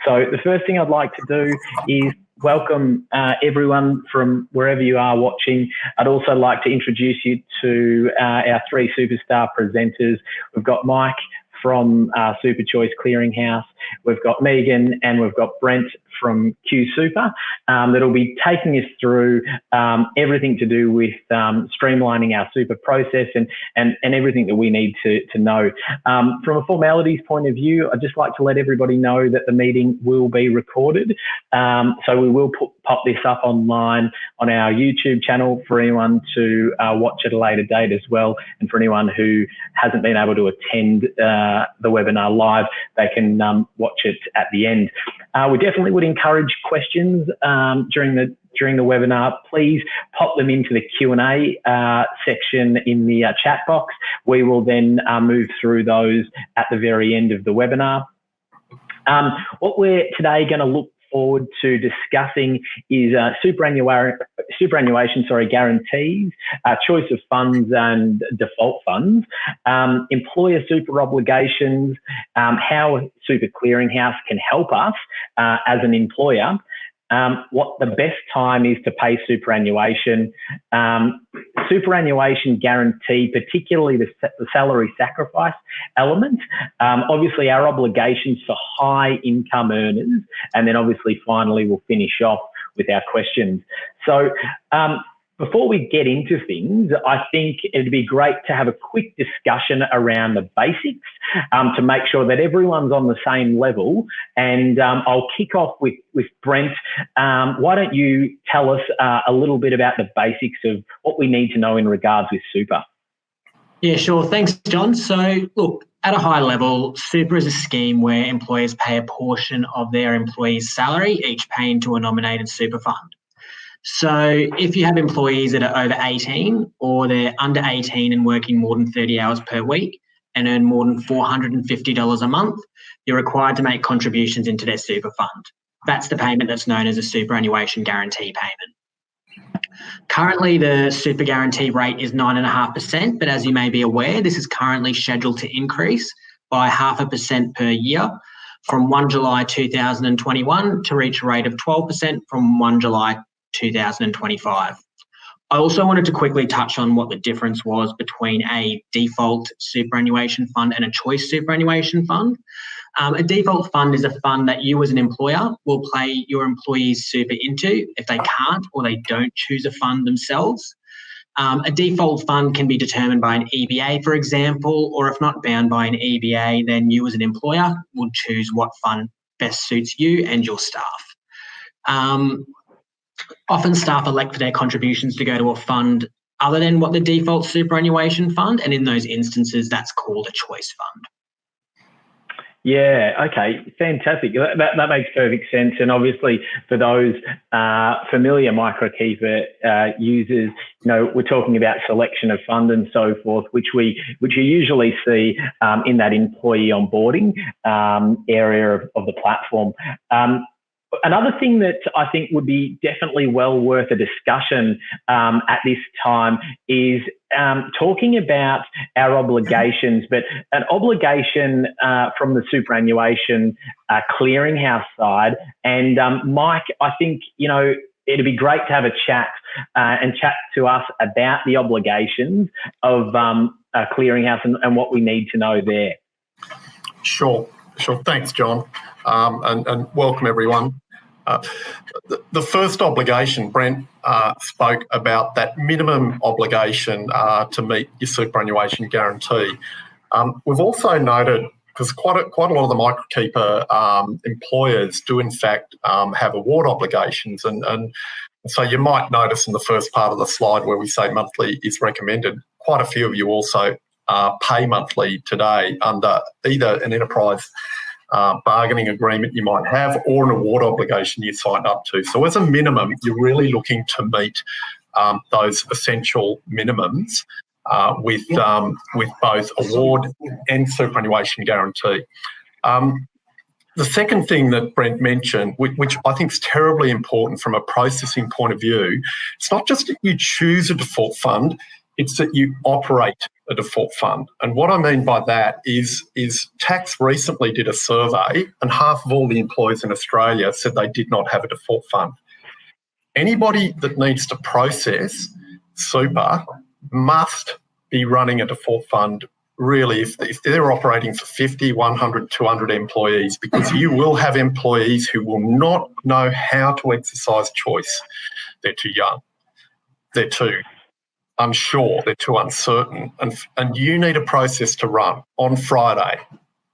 So the first thing I'd like to do is welcome everyone from wherever you are watching. I'd also like to introduce you to our three superstar presenters. We've got Mike from SuperChoice Clearinghouse, we've got Megan, and we've got Brent from QSuper that'll be taking us through everything to do with streamlining our super process and everything that we need to know. From a formalities point of view, I'd just like to let everybody know that the meeting will be recorded. So we will pop this up online on our YouTube channel for anyone to watch at a later date as well. And for anyone who hasn't been able to attend the webinar live, they can watch it at the end. We definitely would encourage questions during the webinar. Please pop them into the Q&A section in the chat box. We will then move through those at the very end of the webinar. What we're today going to look forward to discussing is superannuation guarantees, choice of funds and default funds, employer super obligations, how Super Clearinghouse can help us as an employer, what the best time is to pay superannuation, superannuation guarantee, particularly the salary sacrifice element, obviously our obligations for high income earners, and then obviously finally we'll finish off with our questions. So before we get into things, I think it'd be great to have a quick discussion around the basics to make sure that everyone's on the same level. And I'll kick off with Brent. Why don't you tell us a little bit about the basics of what we need to know in regards with super? Yeah, sure. Thanks, John. So, look, at a high level, super is a scheme where employers pay a portion of their employees' salary, each pay into a nominated super fund. So if you have employees that are over 18 or they're under 18 and working more than 30 hours per week and earn more than $450 a month, you're required to make contributions into their super fund. That's the payment that's known as a superannuation guarantee payment. Currently, the super guarantee rate is 9.5%, but as you may be aware, this is currently scheduled to increase by 0.5% per year from 1 July 2021 to reach a rate of 12% from 1 July 2025. I also wanted to quickly touch on what the difference was between a default superannuation fund and a choice superannuation fund. A default fund is a fund that you as an employer will pay your employees super into if they can't or they don't choose a fund themselves. A default fund can be determined by an EBA, for example, or if not bound by an EBA, then you as an employer will choose what fund best suits you and your staff. Often staff elect for their contributions to go to a fund other than what the default superannuation fund, and in those instances, that's called a choice fund. Yeah, okay, fantastic. That makes perfect sense. And obviously for those familiar Microkeeper users, you know, we're talking about selection of fund and so forth, which you usually see in that employee onboarding area of the platform. Another thing that I think would be definitely well worth a discussion at this time is talking about our obligations, but an obligation from the superannuation clearinghouse side. And Mike, I think, you know, it'd be great to have a chat and chat to us about the obligations of clearinghouse and what we need to know there. Sure. Thanks, John. And welcome everyone. The first obligation, Brent spoke about that minimum obligation to meet your superannuation guarantee. We've also noted, because quite a lot of the Microkeeper employers do in fact have award obligations, and so you might notice in the first part of the slide where we say monthly is recommended, quite a few of you also pay monthly today under either an enterprise bargaining agreement you might have or an award obligation you signed up to. So as a minimum, you're really looking to meet those essential minimums with both award and superannuation guarantee. The second thing that Brent mentioned, which I think is terribly important from a processing point of view, it's not just that you choose a default fund, It's that you operate a default fund. And what I mean by that is Tax recently did a survey and half of all the employers in Australia said they did not have a default fund. Anybody that needs to process super must be running a default fund, really, if they're operating for 50, 100, 200 employees, because you will have employees who will not know how to exercise choice. They're too young. They're too unsure. They're too uncertain. And you need a process to run on Friday,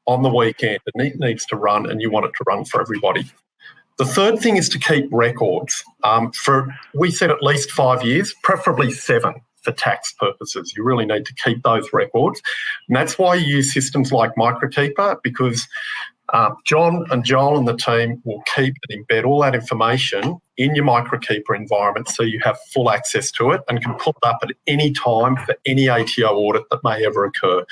on the weekend. It needs to run, and you want it to run for everybody. The third thing is to keep records. We said at least 5 years, preferably 7 for tax purposes. You really need to keep those records. And that's why you use systems like Microkeeper, because John and Joel and the team will keep and embed all that information in your Microkeeper environment so you have full access to it and can pull it up at any time for any ATO audit that may ever occur.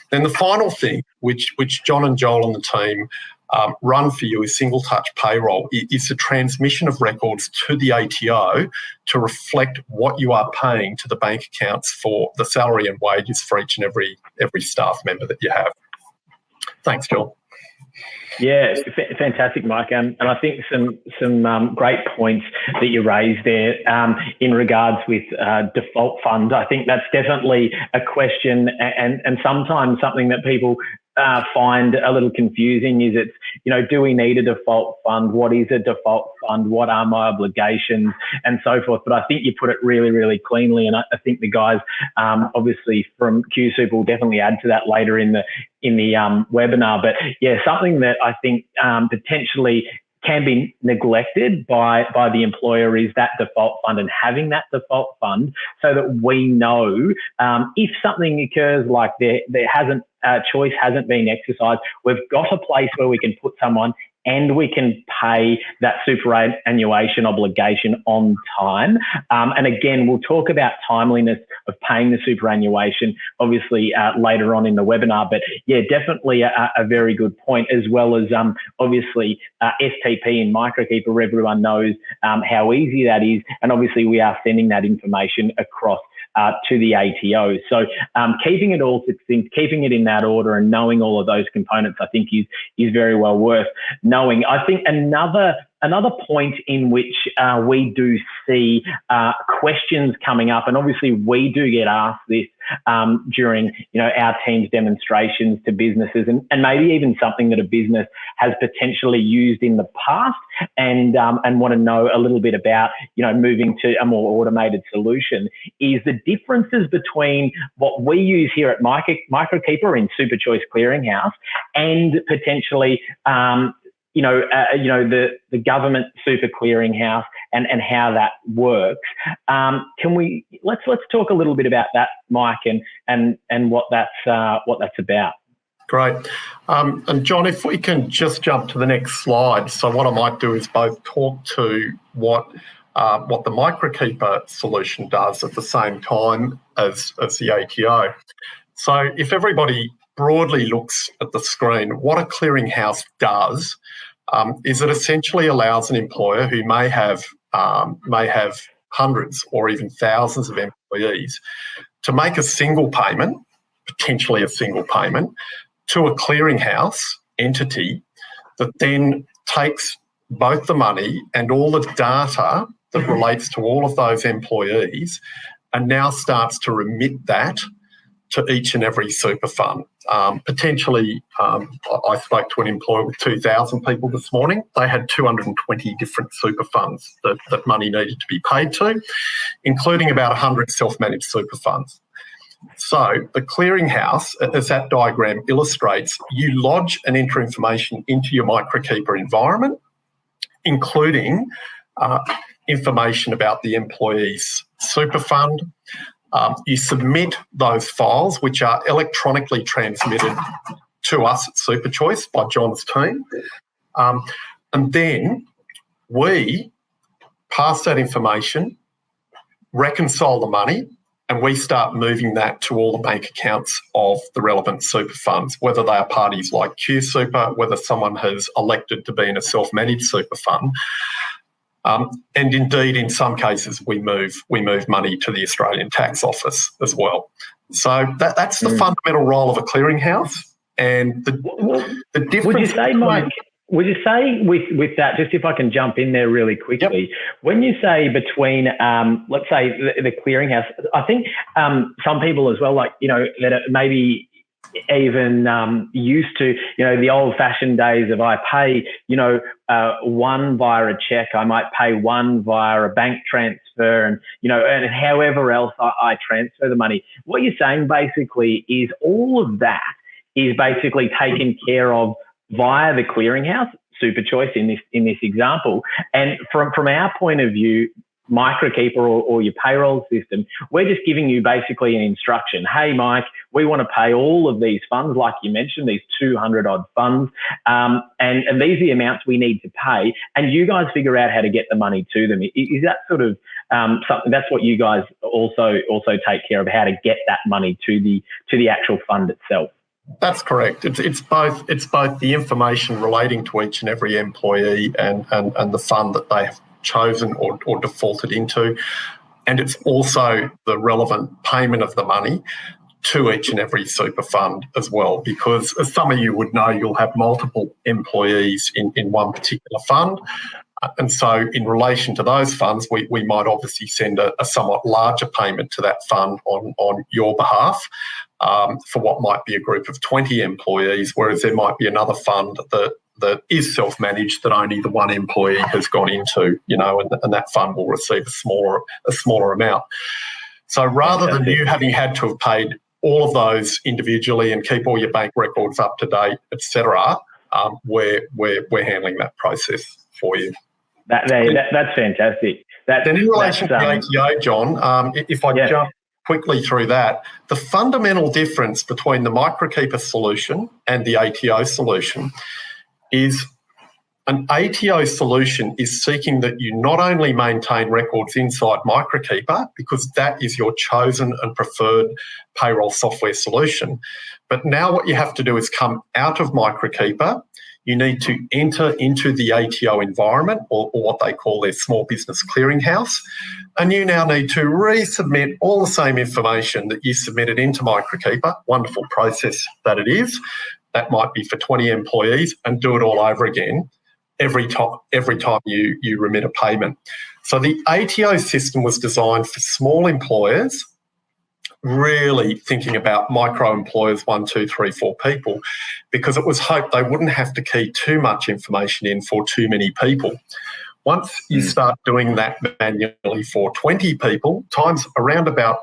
Then the final thing, which John and Joel and the team run for you is single touch payroll. It's the transmission of records to the ATO to reflect what you are paying to the bank accounts for the salary and wages for each and every staff member that you have. Thanks, Joel. Yeah, fantastic, Mike. And I think some great points that you raised there in regards with default fund. I think that's definitely a question and sometimes something that people find a little confusing is it's, do we need a default fund? What is a default fund? What are my obligations and so forth? But I think you put it really, really cleanly. And I think the guys, obviously from QSuper will definitely add to that later in the webinar. But yeah, something that I think potentially can be neglected by the employer is that default fund and having that default fund so that we know if something occurs like there hasn't choice hasn't been exercised, we've got a place where we can put someone and we can pay that superannuation obligation on time. And again, we'll talk about timeliness of paying the superannuation, obviously, later on in the webinar. But yeah, definitely a very good point, as well as obviously STP and Microkeeper, where everyone knows how easy that is. And obviously, we are sending that information across to the ATO. So keeping it all succinct, keeping it in that order and knowing all of those components, I think is very well worth knowing. I think another point in which we do see questions coming up, and obviously we do get asked this during our team's demonstrations to businesses, and maybe even something that a business has potentially used in the past, and want to know a little bit about moving to a more automated solution, is the differences between what we use here at Microkeeper in SuperChoice Clearinghouse and potentially the government super clearinghouse and how that works. Let's talk a little bit about that, Mike, and what that's about. Great. And John, if we can just jump to the next slide. So what I might do is both talk to what the Microkeeper solution does at the same time as the ATO. So if everybody broadly looks at the screen, what a clearinghouse does is it essentially allows an employer who may have hundreds or even thousands of employees to make a single payment, potentially a single payment, to a clearinghouse entity that then takes both the money and all the data that relates to all of those employees and now starts to remit that to each and every super fund. Potentially, I spoke to an employer with 2,000 people this morning. They had 220 different super funds that money needed to be paid to, including about 100 self-managed super funds. So the clearinghouse, as that diagram illustrates, you lodge and enter information into your Microkeeper environment, including information about the employee's super fund. You submit those files, which are electronically transmitted to us at SuperChoice by John's team. And then we pass that information, reconcile the money, and we start moving that to all the bank accounts of the relevant super funds, whether they are parties like QSuper, whether someone has elected to be in a self-managed super fund. And indeed, in some cases, we move money to the Australian Tax Office as well. So that's the fundamental role of a clearinghouse. And the difference. Would you say, Mike? Would you say with that, just if I can jump in there really quickly, when you say between, let's say the clearinghouse, I think some people as well, like, you know, that are maybe even used to, you know, the old fashioned days of I pay, you know, one via a check, I might pay one via a bank transfer, and, you know, and however else I transfer the money. What you're saying basically is all of that is basically taken care of via the clearinghouse, SuperChoice in this example. And from our point of view, Microkeeper or your payroll system, we're just giving you basically an instruction. Hey, Mike, we want to pay all of these funds, like you mentioned, these 200 odd funds, and these are the amounts we need to pay, and you guys figure out how to get the money to them. Is that sort of something? That's what you guys also take care of, how to get that money to the actual fund itself. That's correct. It's both the information relating to each and every employee and the fund that they have chosen or defaulted into, and it's also the relevant payment of the money to each and every super fund as well, because as some of you would know, you'll have multiple employees in one particular fund. And so in relation to those funds, we might obviously send a somewhat larger payment to that fund on your behalf for what might be a group of 20 employees, whereas there might be another fund that is self-managed that only the one employee has gone into, you know, and that fund will receive a smaller amount. So rather than you having had to have paid all of those individually and keep all your bank records up to date, etc., we're handling that process for you. That's fantastic. Then in relation to the ATO, John, if I jump quickly through that, the fundamental difference between the Microkeeper solution and the ATO solution is an ATO solution is seeking that you not only maintain records inside Microkeeper, because that is your chosen and preferred payroll software solution, but now what you have to do is come out of Microkeeper. You need to enter into the ATO environment, or what they call their small business clearinghouse, and you now need to resubmit all the same information that you submitted into Microkeeper. Wonderful process that it is. That might be for 20 employees, and do it all over again every time you remit a payment. So the ATO system was designed for small employers, really thinking about micro employers, 1, 2, 3, 4 people, because it was hoped they wouldn't have to key too much information in for too many people. Once you start doing that manually for 20 people, times around about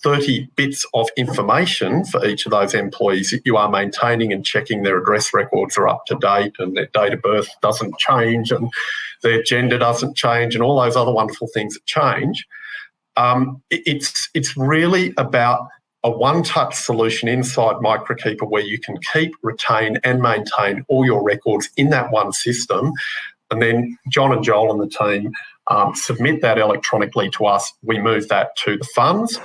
30 bits of information for each of those employees that you are maintaining and checking their address records are up to date and their date of birth doesn't change and their gender doesn't change and all those other wonderful things that change. It's really about a one-touch solution inside Microkeeper where you can keep, retain and maintain all your records in that one system. And then John and Joel and the team submit that electronically to us. We move that to the funds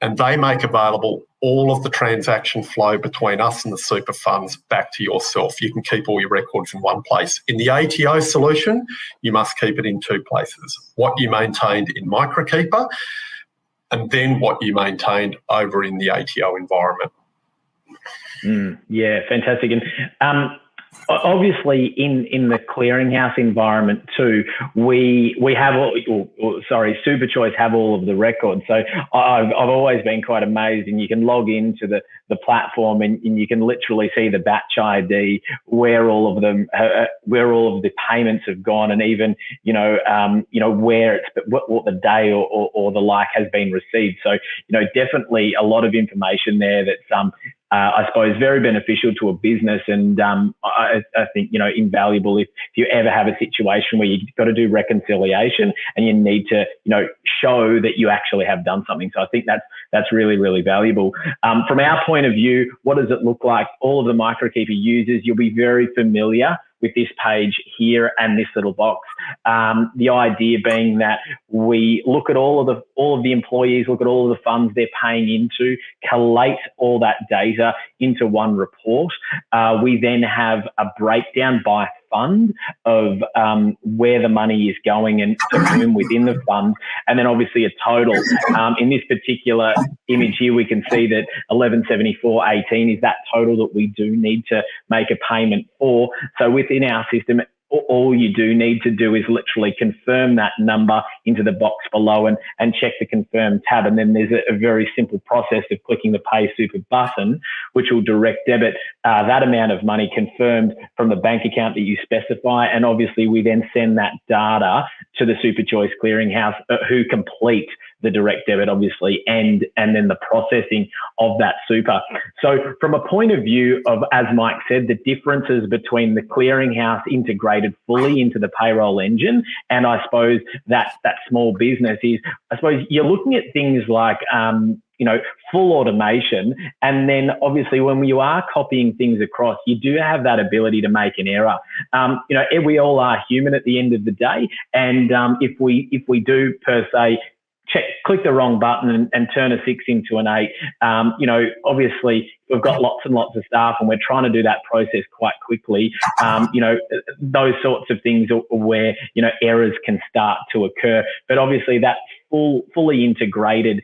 and they make available all of the transaction flow between us and the super funds back to yourself. You can keep all your records in one place. In the ATO solution, you must keep it in 2 places. What you maintained in Microkeeper and then what you maintained over in the ATO environment. Yeah, fantastic. And obviously in the clearinghouse environment too, we have SuperChoice have all of the records. So I've always been quite amazed, and you can log into the platform and you can literally see the batch ID, where all of them, where all of the payments have gone, and even where it's what the day or the like has been received. So definitely a lot of information there that's I suppose very beneficial to a business, and I think invaluable if you ever have a situation where you've got to do reconciliation and you need to show that you actually have done something. So I think that's really, really valuable. From our point of view, what does it look like? All of the Microkeeper users, you'll be very familiar with this page here and this little box. The idea being that we look at all of the employees, look at all of the funds they're paying into, collate all that data into one report. We then have a breakdown by fund of where the money is going and to whom within the fund, and then obviously a total. In this particular image here, we can see that 1174.18 is that total that we do need to make a payment for. So within our system, all you do need to do is literally confirm that number into the box below and check the confirm tab. And then there's a very simple process of clicking the Pay Super button, which will direct debit that amount of money confirmed from the bank account that you specify. And obviously we then send that data to the SuperChoice clearinghouse, who complete the direct debit, obviously, and then the processing of that super. So from a point of view of, as Mike said, the differences between the clearinghouse integrated fully into the payroll engine and I suppose that small business is, I suppose you're looking at things like, full automation. And then obviously when you are copying things across, you do have that ability to make an error. We all are human at the end of the day. And if we do per se, click the wrong button and turn a 6 into an 8. Obviously we've got lots and lots of staff and we're trying to do that process quite quickly. Those sorts of things are where, errors can start to occur. But obviously that fully integrated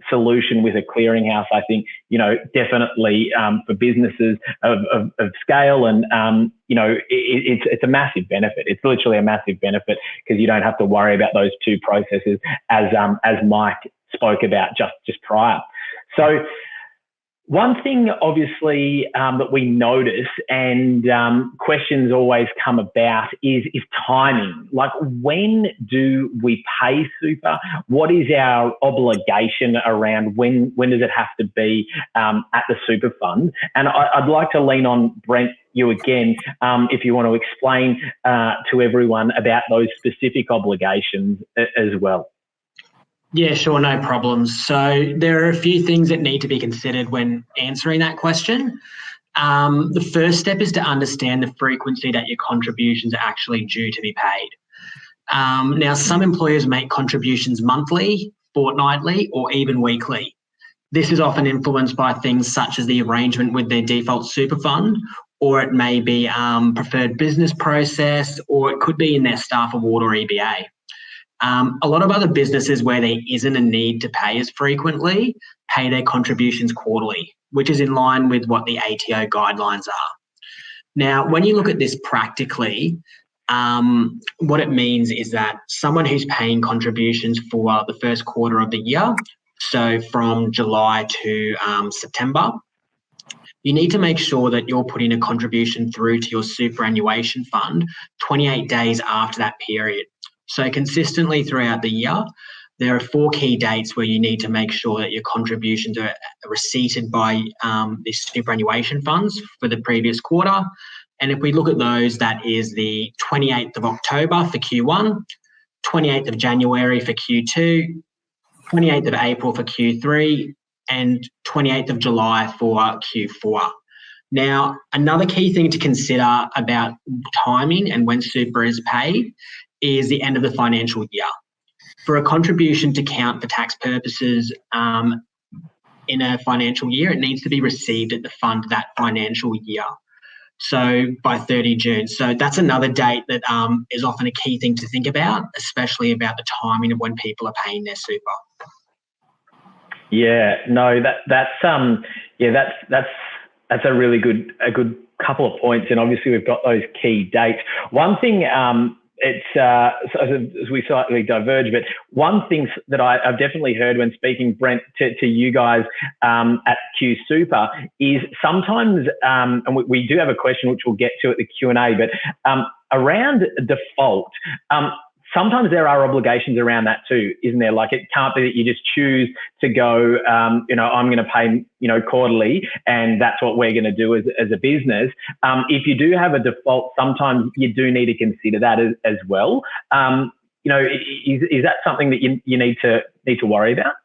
solution with a clearinghouse, I think, definitely for businesses of scale and, it's a massive benefit. It's literally a massive benefit because you don't have to worry about those two processes as Mike spoke about just prior. So one thing, obviously, that we notice and questions always come about is timing. Like, when do we pay super? What is our obligation around when does it have to be at the super fund? And I'd like to lean on Brent, you again, if you want to explain to everyone about those specific obligations as well. Yeah, sure, no problems. So there are a few things that need to be considered when answering that question. The first step is to understand the frequency that your contributions are actually due to be paid. Now, some employers make contributions monthly, fortnightly, or even weekly. This is often influenced by things such as the arrangement with their default super fund, or it may be preferred business process, or it could be in their staff award or EBA. A lot of other businesses where there isn't a need to pay as frequently pay their contributions quarterly, which is in line with what the ATO guidelines are. Now, when you look at this practically, what it means is that someone who's paying contributions for the first quarter of the year, so from July to September, you need to make sure that you're putting a contribution through to your superannuation fund 28 days after that period. So consistently throughout the year, there are 4 key dates where you need to make sure that your contributions are receipted by the superannuation funds for the previous quarter. And if we look at those, that is the 28th of October for Q1, 28th of January for Q2, 28th of April for Q3, and 28th of July for Q4. Now, another key thing to consider about timing and when super is paid is the end of the financial year. For a contribution to count for tax purposes in a financial year, it needs to be received at the fund that financial year, so by 30 June. So that's another date that is often a key thing to think about, especially about the timing of when people are paying their super. Yeah, no, that's a really good couple of points, and obviously we've got those key dates. One thing, as we slightly diverge, but one thing that I've definitely heard when speaking, Brent, to you guys at QSuper is sometimes, and we do have a question which we'll get to at the Q&A, but around default, sometimes there are obligations around that too, isn't there? Like, it can't be that you just choose to go, I'm going to pay, quarterly, and that's what we're going to do as a business. If you do have a default, sometimes you do need to consider that as well. Is that something that you need to worry about?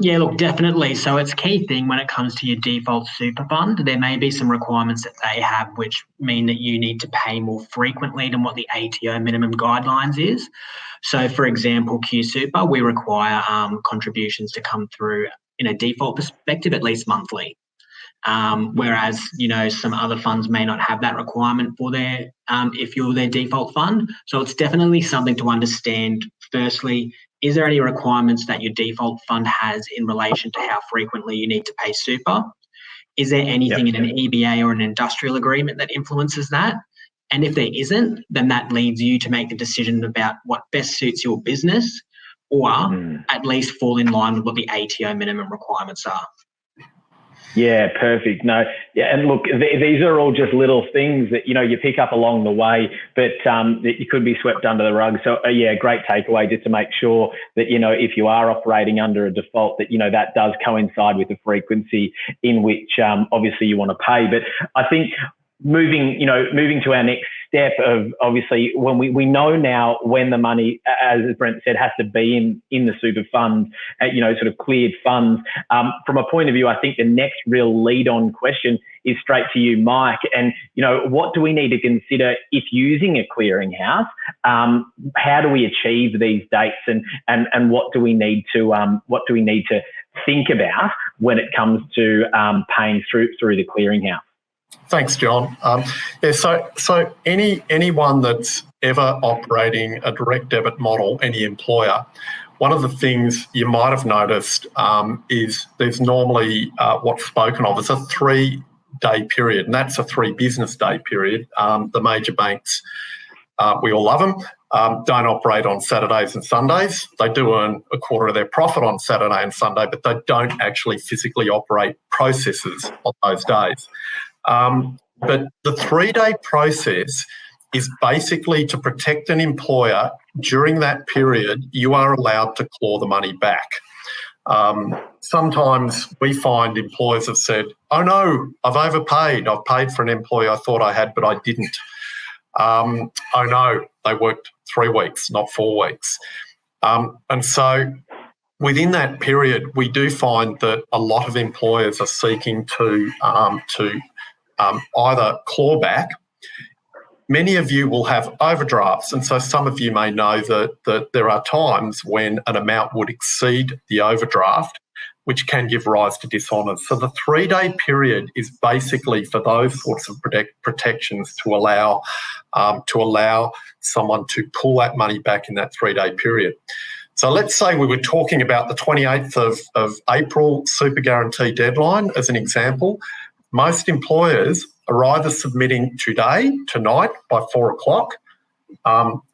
Yeah, look, definitely. So it's a key thing when it comes to your default super fund. There may be some requirements that they have which mean that you need to pay more frequently than what the ATO minimum guidelines is. So, for example, QSuper, we require contributions to come through in a default perspective at least monthly. whereas, some other funds may not have that requirement for their, if you're their default fund. So it's definitely something to understand. Firstly, is there any requirements that your default fund has in relation to how frequently you need to pay super? Is there anything in an EBA or an industrial agreement that influences that? And if there isn't, then that leads you to make the decision about what best suits your business, or at least fall in line with what the ATO minimum requirements are. Yeah, perfect. No, yeah, and look, these are all just little things that, you pick up along the way, but that you could be swept under the rug. So, yeah, great takeaway, just to make sure that, if you are operating under a default, that, that does coincide with the frequency in which obviously you want to pay. But I think moving to our next step of, obviously, when we know now when the money, as Brent said, has to be in the super fund, sort of cleared funds. From a point of view, I think the next real lead-on question is straight to you, Mike. And, what do we need to consider if using a clearinghouse? How do we achieve these dates, and what do we need to think about when it comes to paying through the clearinghouse? Thanks, John. So anyone that's ever operating a direct debit model, any employer, one of the things you might have noticed is there's normally what's spoken of as a 3-day period, and that's a 3 business day period. The major banks, we all love them, don't operate on Saturdays and Sundays. They do earn a quarter of their profit on Saturday and Sunday, but they don't actually physically operate processes on those days. But the 3-day process is basically to protect an employer. During that period, you are allowed to claw the money back. Sometimes we find employers have said, oh no, I've overpaid. I've paid for an employee I thought I had, but I didn't. Oh no, they worked 3 weeks, not 4 weeks. And so within that period, we do find that a lot of employers are seeking to either claw back. Many of you will have overdrafts, and so some of you may know that there are times when an amount would exceed the overdraft, which can give rise to dishonours. So the 3-day period is basically for those sorts of protections to allow someone to pull that money back in that 3-day period. So let's say we were talking about the 28th of April super guarantee deadline as an example. Most employers are either submitting today, tonight, by 4 o'clock,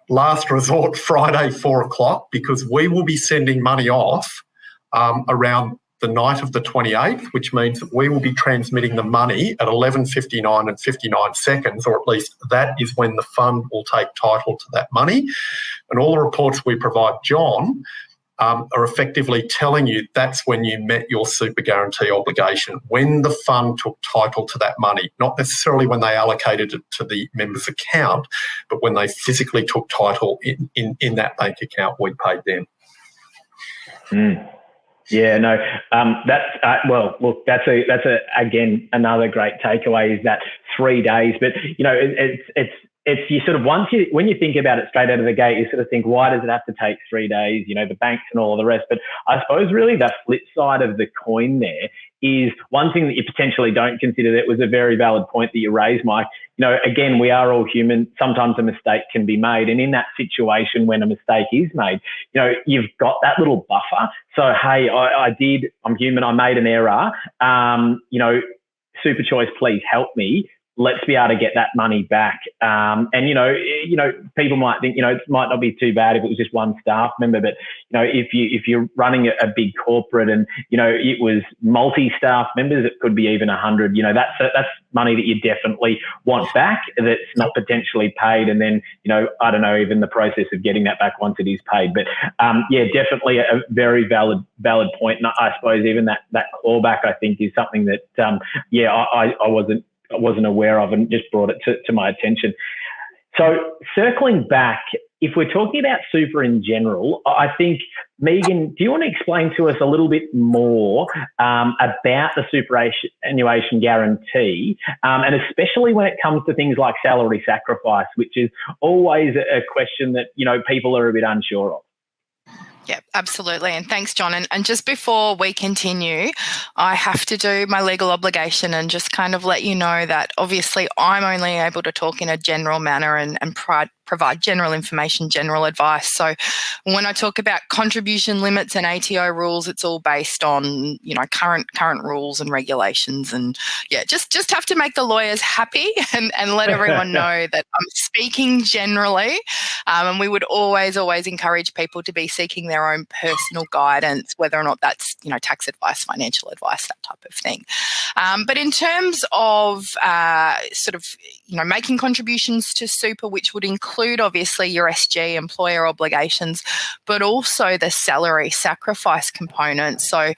last resort Friday, 4 o'clock, because we will be sending money off around the night of the 28th, which means that we will be transmitting the money at 11:59 and 59 seconds, or at least that is when the fund will take title to that money. And all the reports we provide, John, are effectively telling you that's when you met your super guarantee obligation, when the fund took title to that money, not necessarily when they allocated it to the member's account, but when they physically took title in that bank account, we paid them. Yeah, no, that's well, look, that's again another great takeaway is that 3 days. But it's you sort of when you think about it straight out of the gate, you sort of think, why does it have to take 3 days? The banks and all of the rest. But I suppose really the flip side of the coin there is one thing that you potentially don't consider. That was a very valid point that you raised, Mike. Again, we are all human. Sometimes a mistake can be made. And in that situation, when a mistake is made, you've got that little buffer. So, hey, I'm human. I made an error. SuperChoice, please help me. Let's be able to get that money back. And, people might think, it might not be too bad if it was just one staff member, but, if you're running a big corporate and, it was multi-staff members, it could be even 100, that's money that you definitely want back that's not potentially paid. And then, I don't know, even the process of getting that back once it is paid. But, definitely a very valid point. And I suppose even that clawback, I think, is something that, I wasn't aware of and just brought it to my attention. So circling back, if we're talking about super in general, I think, Megan, do you want to explain to us a little bit more about the superannuation guarantee, and especially when it comes to things like salary sacrifice, which is always a question that, people are a bit unsure of? Yeah, absolutely. And thanks, John. And just before we continue, I have to do my legal obligation and just kind of let you know that obviously I'm only able to talk in a general manner and provide general information, general advice. So when I talk about contribution limits and ATO rules, it's all based on, current rules and regulations. And yeah, just have to make the lawyers happy and let everyone know that I'm speaking generally. And we would always encourage people to be seeking their own personal guidance, whether or not that's, tax advice, financial advice, that type of thing. But in terms of making contributions to super, which would include obviously your SG employer obligations, but also the salary sacrifice component. So,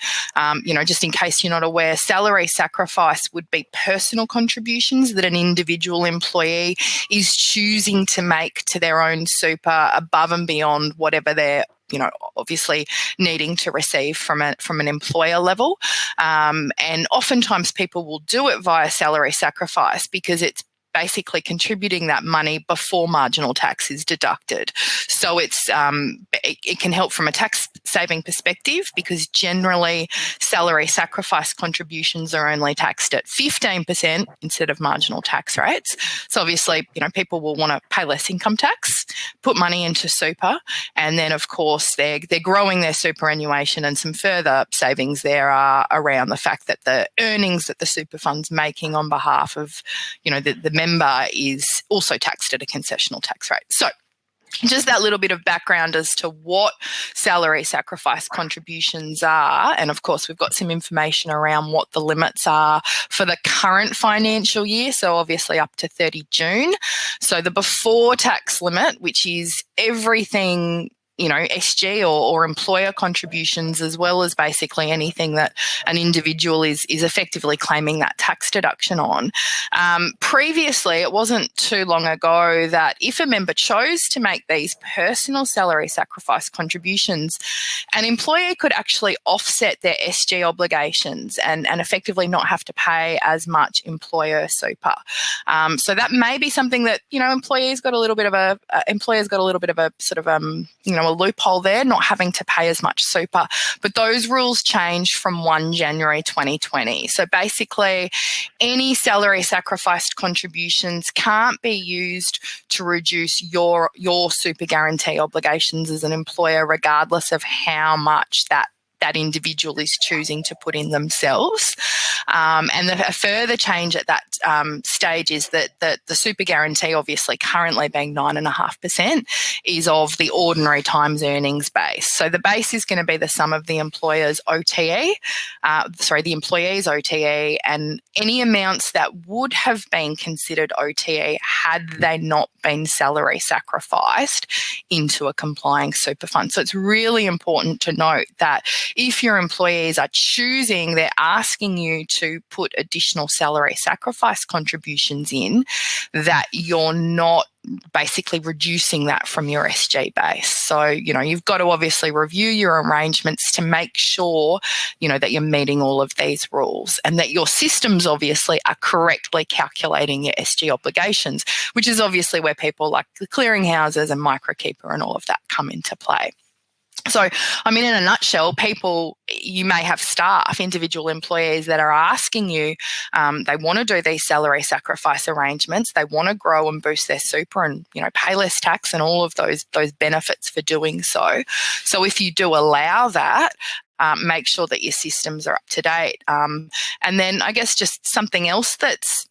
just in case you're not aware, salary sacrifice would be personal contributions that an individual employee is choosing to make to their own super above and beyond whatever they're obviously needing to receive from an employer level. And oftentimes people will do it via salary sacrifice because it's basically contributing that money before marginal tax is deducted. So it can help from a tax saving perspective because generally salary sacrifice contributions are only taxed at 15% instead of marginal tax rates. So obviously, people will want to pay less income tax, put money into super, and then of course they're growing their superannuation, and some further savings there are around the fact that the earnings that the super fund's making on behalf of, the member is also taxed at a concessional tax rate. So just that little bit of background as to what salary sacrifice contributions are. And of course, we've got some information around what the limits are for the current financial year. So obviously up to 30 June. So the before tax limit, which is everything, SG or employer contributions, as well as basically anything that an individual is effectively claiming that tax deduction on. Previously, it wasn't too long ago that if a member chose to make these personal salary sacrifice contributions, an employer could actually offset their SG obligations and effectively not have to pay as much employer super. So that may be something that, employers got a little bit of a sort of, a loophole there, not having to pay as much super. But those rules changed from 1 January 2020. So basically, any salary sacrificed contributions can't be used to reduce your super guarantee obligations as an employer, regardless of how much that individual is choosing to put in themselves. And a further change at that stage is that the super guarantee, obviously currently being 9.5%, is of the ordinary times earnings base. So the base is going to be the sum of the employer's OTE, the employee's OTE, and any amounts that would have been considered OTE had they not been salary sacrificed into a complying super fund. So it's really important to note that if your employees are choosing, they're asking you to put additional salary sacrifice contributions in, that you're not basically reducing that from your SG base. So, you've got to obviously review your arrangements to make sure, that you're meeting all of these rules and that your systems obviously are correctly calculating your SG obligations, which is obviously where people like the clearinghouses and Microkeeper and all of that come into play. So, in a nutshell, you may have staff, individual employees that are asking you, they want to do these salary sacrifice arrangements, they want to grow and boost their super and, pay less tax and all of those benefits for doing so. So if you do allow that, make sure that your systems are up to date. And then I guess just something else that's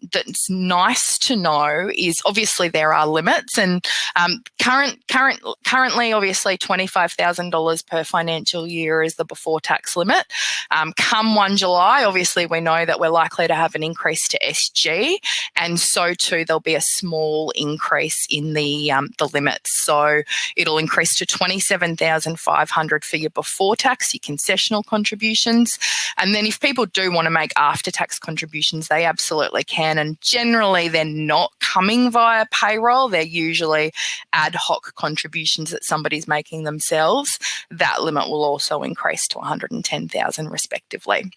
nice to know is obviously there are limits, and currently obviously $25,000 per financial year is the before tax limit. Come 1 July, obviously we know that we're likely to have an increase to SG, and so too there'll be a small increase in the limits. So it'll increase to $27,500 for your before tax, you can contributions. And then if people do want to make after-tax contributions, they absolutely can. And generally, they're not coming via payroll. They're usually ad hoc contributions that somebody's making themselves. That limit will also increase to $110,000 respectively.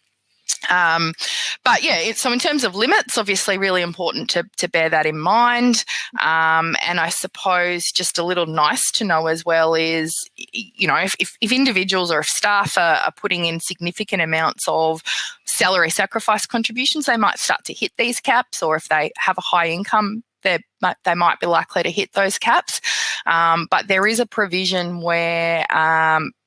But yeah, so in terms of limits, obviously really important to bear that in mind. And I suppose just a little nice to know as well is, if individuals or if staff are putting in significant amounts of salary sacrifice contributions, they might start to hit these caps, or if they have a high income, they might be likely to hit those caps. But there is a provision where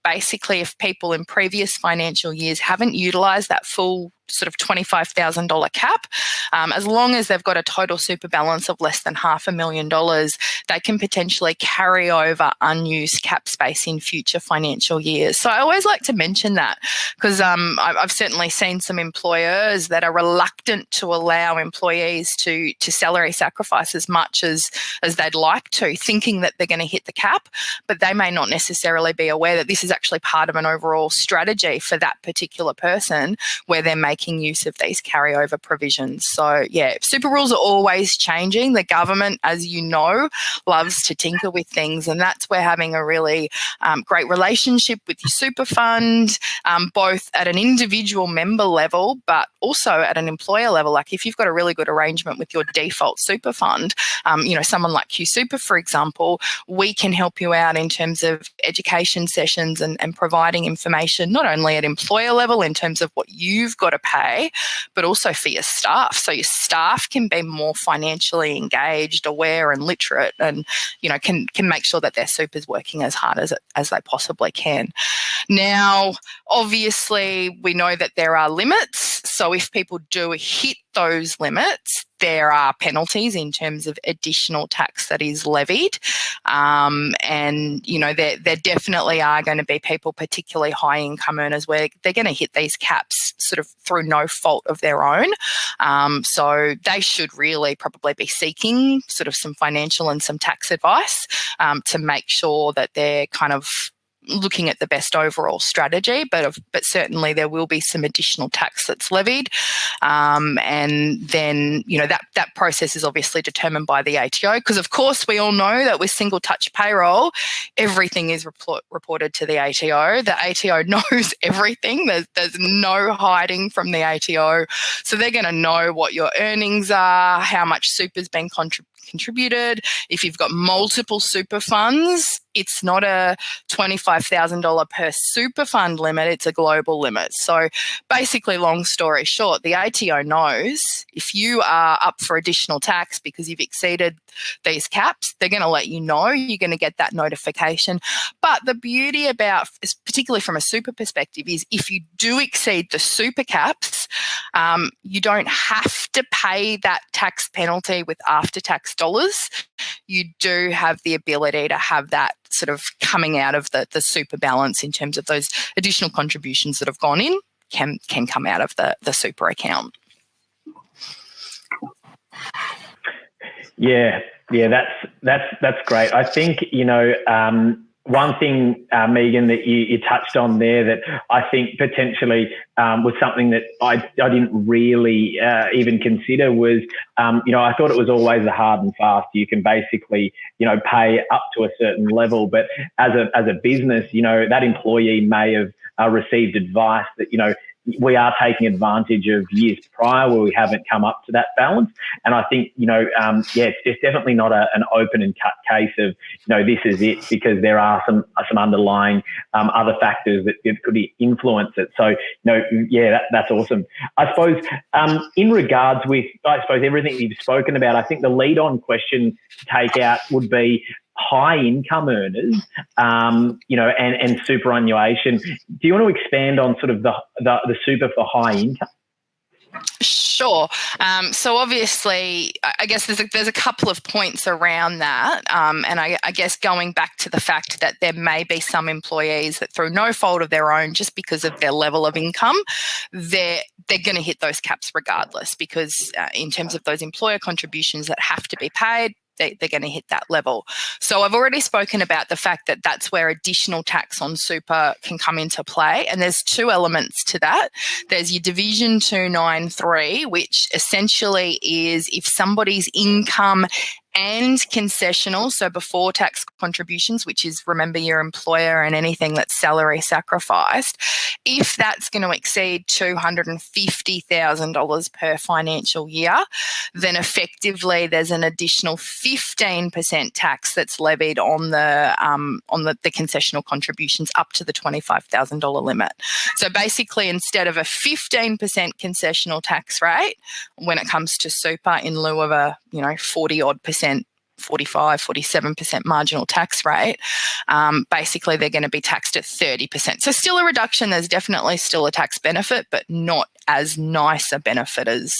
basically if people in previous financial years haven't utilised that full sort of $25,000 cap, as long as they've got a total super balance of less than $500,000, they can potentially carry over unused cap space in future financial years. So I always like to mention that because I've certainly seen some employers that are reluctant to allow employees to salary sacrifice as much as they'd like to, thinking that they're going to hit the cap, but they may not necessarily be aware that this is actually part of an overall strategy for that particular person where they're making use of these carryover provisions. So yeah, super rules are always changing. The government, as you know, loves to tinker with things, and that's where having a really great relationship with your super fund, both at an individual member level, but also at an employer level. Like if you've got a really good arrangement with your default super fund, someone like QSuper, for example, we can help you out in terms of education sessions and providing information, not only at employer level in terms of what you've got to pay, but also for your staff. So your staff can be more financially engaged, aware and literate, and, can make sure that their super's working as hard as they possibly can. Now, obviously, we know that there are limits. So if people do hit those limits, there are penalties in terms of additional tax that is levied. There definitely are going to be people, particularly high income earners, where they're going to hit these caps sort of through no fault of their own. So they should really probably be seeking sort of some financial and some tax advice to make sure that they're kind of looking at the best overall strategy, but certainly there will be some additional tax that's levied, and then that process is obviously determined by the ATO, because of course we all know that with single touch payroll everything is reported to the ATO. The ATO knows everything. There's no hiding from the ATO, so they're going to know what your earnings are, how much super's been contributed. If you've got multiple super funds, it's not a $25,000 per super fund limit, it's a global limit. So basically, long story short, the ATO knows if you are up for additional tax because you've exceeded these caps, they're going to let you know. You're going to get that notification. But the beauty about, particularly from a super perspective, is if you do exceed the super caps, you don't have to pay that tax penalty with after-tax dollars. You do have the ability to have that sort of coming out of the super balance in terms of those additional contributions that have gone in can come out of the super account. Yeah, that's great. I think, one thing, Megan, that you touched on there that I think potentially was something that I didn't really even consider was, I thought it was always a hard and fast. You can basically, pay up to a certain level, but as a business, that employee may have received advice that, we are taking advantage of years prior where we haven't come up to that balance. And I think, it's definitely not an open and cut case of, this is it, because there are some underlying other factors that could influence it. So, that's awesome. I suppose in regards with, everything you've spoken about, I think the lead-on question to take out would be high income earners, and superannuation. Do you want to expand on sort of the super for high income? Sure. So obviously, I guess there's a couple of points around that, and I guess going back to the fact that there may be some employees that through no fault of their own, just because of their level of income, they're going to hit those caps regardless, because in terms of those employer contributions that have to be paid, they're going to hit that level. So I've already spoken about the fact that that's where additional tax on super can come into play. And there's two elements to that. There's your Division 293, which essentially is if somebody's income and concessional, so before tax contributions, which is, remember, your employer and anything that's salary sacrificed, if that's going to exceed $250,000 per financial year, then effectively there's an additional 15% tax that's levied on the concessional contributions up to the $25,000 limit. So basically, instead of a 15% concessional tax rate when it comes to super, in lieu of a 40-odd%, 45, 47% marginal tax rate, basically they're going to be taxed at 30%. So still a reduction. There's definitely still a tax benefit, but not as nice a benefit as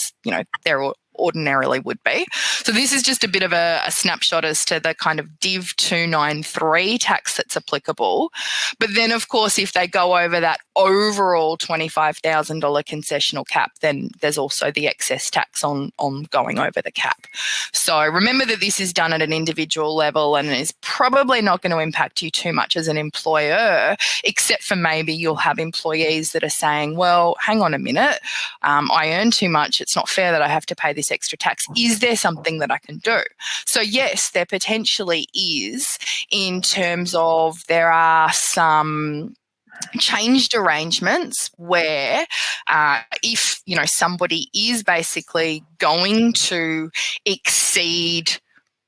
there ordinarily would be. So this is just a bit of a snapshot as to the kind of Div 293 tax that's applicable. But then, of course, if they go over that overall $25,000 concessional cap, then there's also the excess tax on going over the cap. So remember that this is done at an individual level and is probably not going to impact you too much as an employer, except for maybe you'll have employees that are saying, well, hang on a minute, I earn too much. It's not fair that I have to pay this extra tax. Is there something that I can do? So yes, there potentially is, in terms of there are some changed arrangements where if somebody is basically going to exceed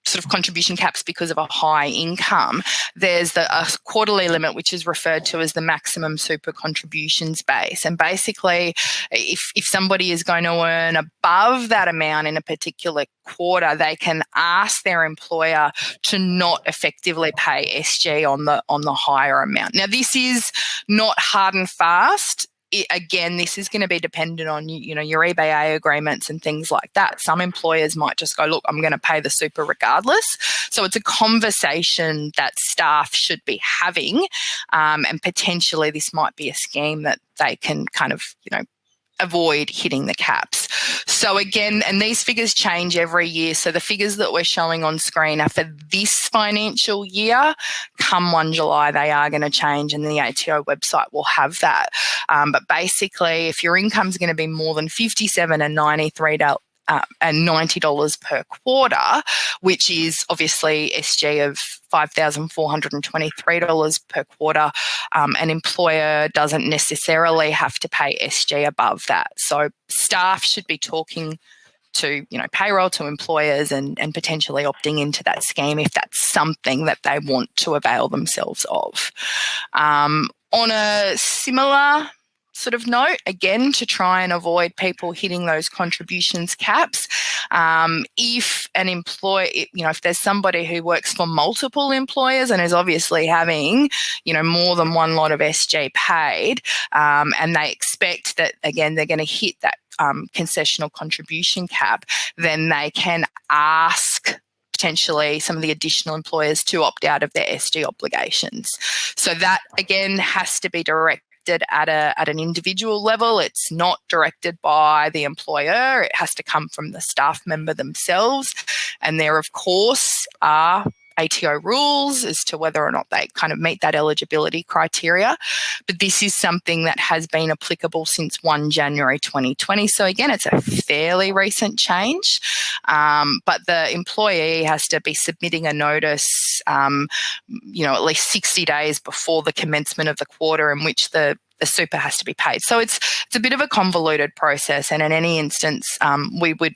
sort of contribution caps because of a high income, there's a quarterly limit, which is referred to as the maximum super contributions base. And basically, if somebody is going to earn above that amount in a particular quarter, they can ask their employer to not effectively pay SG on the higher amount. Now, this is not hard and fast. Again, this is going to be dependent on your EBA agreements and things like that. Some employers might just go, look, I'm going to pay the super regardless. So it's a conversation that staff should be having, and potentially this might be a scheme that they can kind of avoid hitting the caps. So again, and these figures change every year. So the figures that we're showing on screen are for this financial year. Come 1 July, they are going to change, and the ATO website will have that. But basically, if your income is going to be more than $57 and $93 and $90 per quarter, which is obviously SG of $5,423 per quarter, an employer doesn't necessarily have to pay SG above that. So staff should be talking to payroll, to employers, and potentially opting into that scheme if that's something that they want to avail themselves of. On a similar sort of note, again, to try and avoid people hitting those contributions caps, if an employer, if there's somebody who works for multiple employers and is obviously having, more than one lot of SG paid, and they expect that, again, they're going to hit that concessional contribution cap, then they can ask potentially some of the additional employers to opt out of their SG obligations. So that, again, has to be directed at an individual level. It's not directed by the employer. It has to come from the staff member themselves. And there, of course, are ATO rules as to whether or not they kind of meet that eligibility criteria. But this is something that has been applicable since 1 January 2020. So again, it's a fairly recent change. But the employee has to be submitting a notice, at least 60 days before the commencement of the quarter in which the super has to be paid. So it's a bit of a convoluted process, and in any instance, we would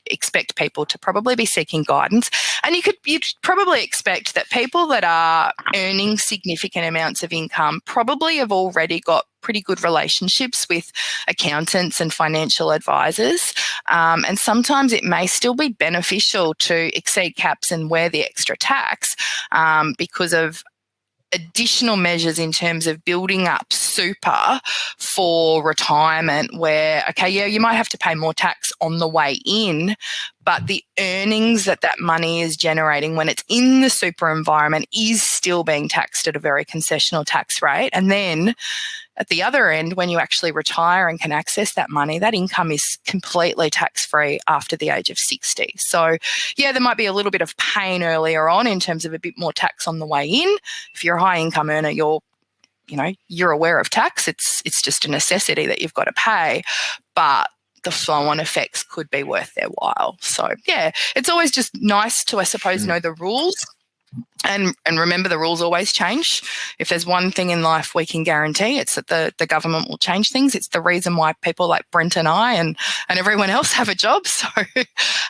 expect people to probably be seeking guidance. And you'd probably expect that people that are earning significant amounts of income probably have already got pretty good relationships with accountants and financial advisors. And sometimes it may still be beneficial to exceed caps and wear the extra tax because of additional measures in terms of building up super for retirement where, okay, yeah, you might have to pay more tax on the way in, but the earnings that money is generating when it's in the super environment is still being taxed at a very concessional tax rate. And then at the other end, when you actually retire and can access that money, that income is completely tax-free after the age of 60. So, yeah, there might be a little bit of pain earlier on in terms of a bit more tax on the way in. If you're a high income earner, you're aware of tax. It's just a necessity that you've got to pay. But the flow-on effects could be worth their while. So, yeah, it's always just nice to, I suppose, know the rules. And remember, the rules always change. If there's one thing in life we can guarantee, it's that the government will change things. It's the reason why people like Brent and I and everyone else have a job. So,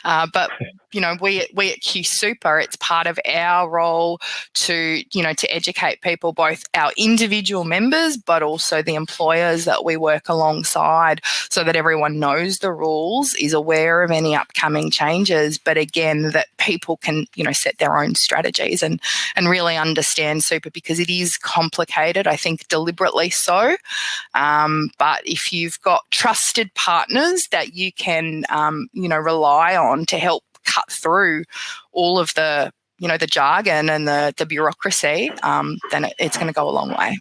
but we at QSuper, it's part of our role to educate people, both our individual members, but also the employers that we work alongside, so that everyone knows the rules, is aware of any upcoming changes. But again, that people can, set their own strategies and really understand super, because it is complicated, I think deliberately so. But if you've got trusted partners that you can, rely on to help cut through all of the, the jargon and the bureaucracy, then it's going to go a long way.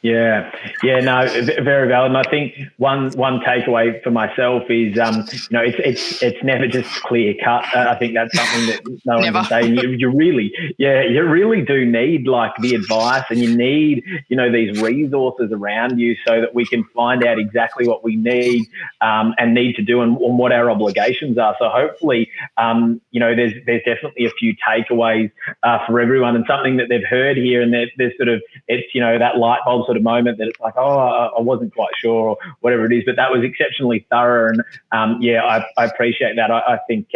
Yeah, no, very valid. And I think one takeaway for myself is, it's never just clear cut. I think that's something that no one can say. You really do need like the advice, and you need, these resources around you so that we can find out exactly what we need and need to do, and what our obligations are. So hopefully, there's definitely a few takeaways for everyone, and something that they've heard here, and there's sort of, it's, that light bulb sort of moment that it's like, I wasn't quite sure, or whatever it is, but that was exceptionally thorough. And I appreciate that. I think,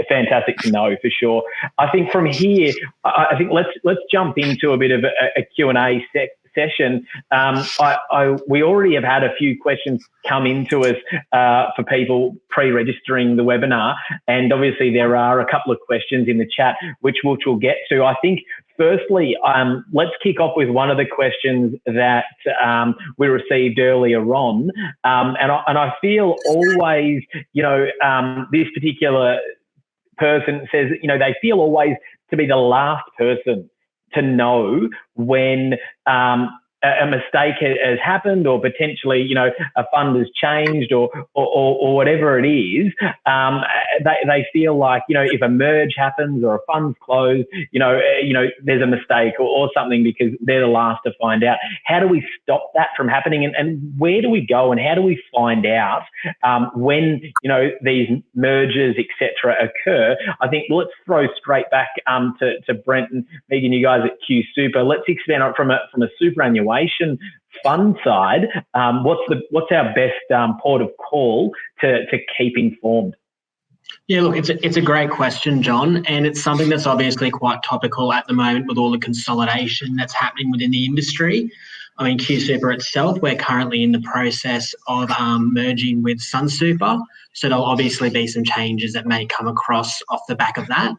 fantastic to know for sure. I think from here, I think let's jump into a bit of a Q&A session. We already have had a few questions come into us for people pre-registering the webinar, and obviously there are a couple of questions in the chat which we'll get to. I think firstly, let's kick off with one of the questions that we received earlier on, and I feel always, this particular person says, they feel always to be the last person to know when a mistake has happened, or potentially, a fund has changed, or whatever it is. They feel like, if a merge happens or a fund's closed, there's a mistake or something, because they're the last to find out. How do we stop that from happening, and where do we go, and how do we find out when, these mergers, etc., occur? I think let's throw straight back to Brent and Megan, you guys at QSuper. Let's expand on from a superannuation fund side. What's our best port of call to keep informed? Yeah, look, it's a great question, John, and it's something that's obviously quite topical at the moment with all the consolidation that's happening within the industry. I mean, QSuper itself, we're currently in the process of merging with SunSuper, so there'll obviously be some changes that may come across off the back of that.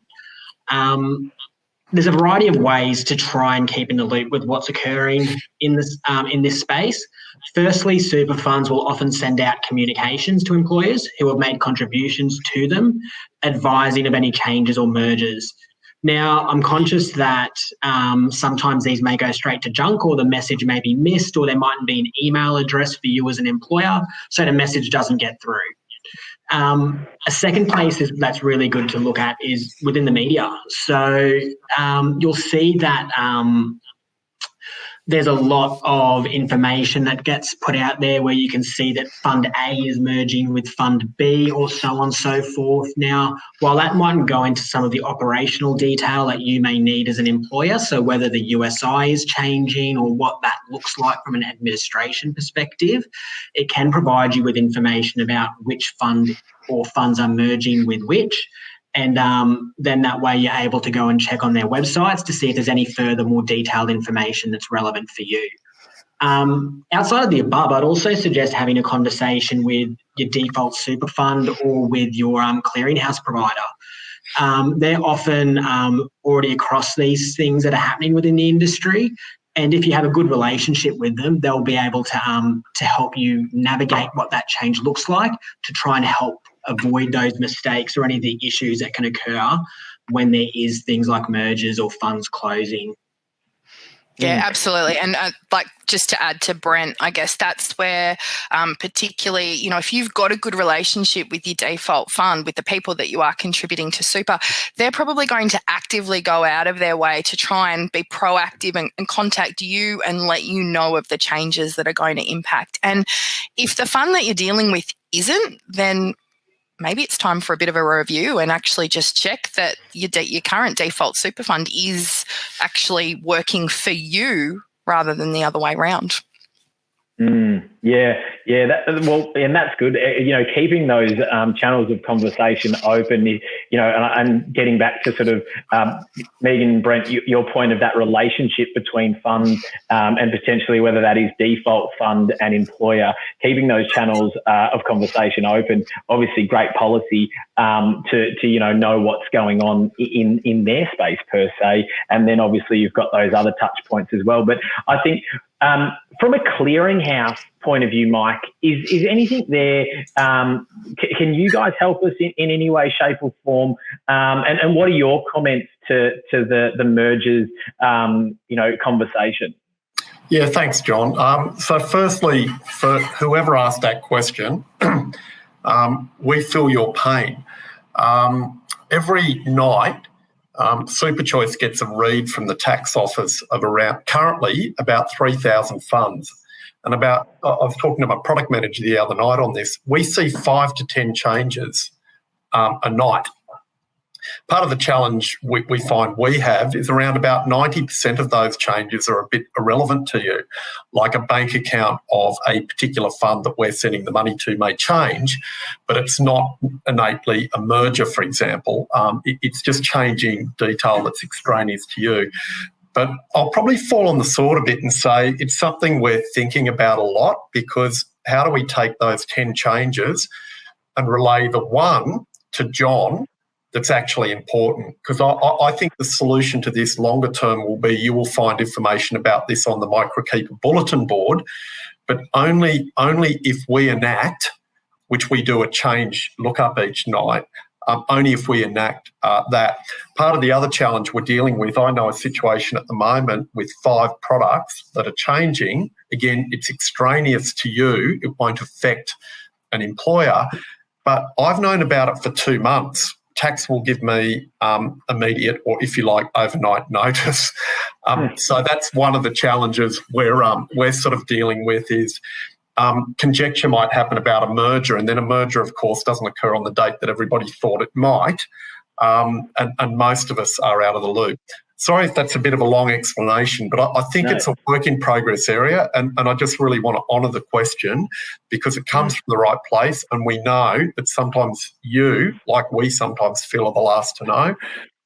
There's a variety of ways to try and keep in the loop with what's occurring in this space. Firstly, super funds will often send out communications to employers who have made contributions to them, advising of any changes or mergers. Now, I'm conscious that sometimes these may go straight to junk, or the message may be missed, or there mightn't be an email address for you as an employer, so the message doesn't get through. A second place that's really good to look at is within the media. So you'll see that there's a lot of information that gets put out there where you can see that Fund A is merging with Fund B, or so on and so forth. Now, while that mightn't go into some of the operational detail that you may need as an employer, so whether the USI is changing or what that looks like from an administration perspective, it can provide you with information about which fund or funds are merging with which. And then that way you're able to go and check on their websites to see if there's any further more detailed information that's relevant for you. Outside of the above, I'd also suggest having a conversation with your default super fund or with your clearinghouse provider. They're often already across these things that are happening within the industry. And if you have a good relationship with them, they'll be able to help you navigate what that change looks like, to try and help avoid those mistakes or any of the issues that can occur when there is things like mergers or funds closing. Yeah, absolutely. And like just to add to Brent, I guess that's where particularly, you know, if you've got a good relationship with your default fund, with the people that you are contributing to super, they're probably going to actively go out of their way to try and be proactive and contact you and let you know of the changes that are going to impact. And if the fund that you're dealing with isn't, then maybe it's time for a bit of a review and actually just check that your current default super fund is actually working for you rather than the other way around. Yeah. Well, and that's good. You know, keeping those channels of conversation open. You know, and getting back to sort of Megan and Brent, your point of that relationship between fund and potentially whether that is default fund and employer, keeping those channels of conversation open. Obviously, great policy to you know what's going on in their space per se, and then obviously you've got those other touch points as well. But I think. From a clearinghouse point of view, Mike, is anything there? Can you guys help us in any way, shape, or form? And what are your comments to the mergers, you know, conversation? Yeah, thanks, John. So firstly, for whoever asked that question, we feel your pain. Every night, SuperChoice gets a read from the tax office of currently about 3,000 funds. And I was talking to my product manager the other night on this. We see 5 to 10 changes a night. Part of the challenge we find we have is around about 90% of those changes are a bit irrelevant to you, like a bank account of a particular fund that we're sending the money to may change, but it's not innately a merger, for example. It's just changing detail that's extraneous to you. But I'll probably fall on the sword a bit and say it's something we're thinking about a lot, because how do we take those 10 changes and relay the one to John that's actually important? Because I think the solution to this longer term will be you will find information about this on the Microkeeper bulletin board, but only if we enact, which we do a change lookup each night, only if we enact that. Part of the other challenge we're dealing with, I know a situation at the moment with 5 products that are changing. Again, it's extraneous to you. It won't affect an employer, but I've known about it for 2 months. Tax will give me immediate, or if you like, overnight notice. So that's one of the challenges we're sort of dealing with is conjecture might happen about a merger, and then a merger, of course, doesn't occur on the date that everybody thought it might, and most of us are out of the loop. Sorry if that's a bit of a long explanation, but I think it's a work in progress area, and I just really want to honour the question because it comes from the right place, and we know that sometimes you, like we sometimes feel, are the last to know,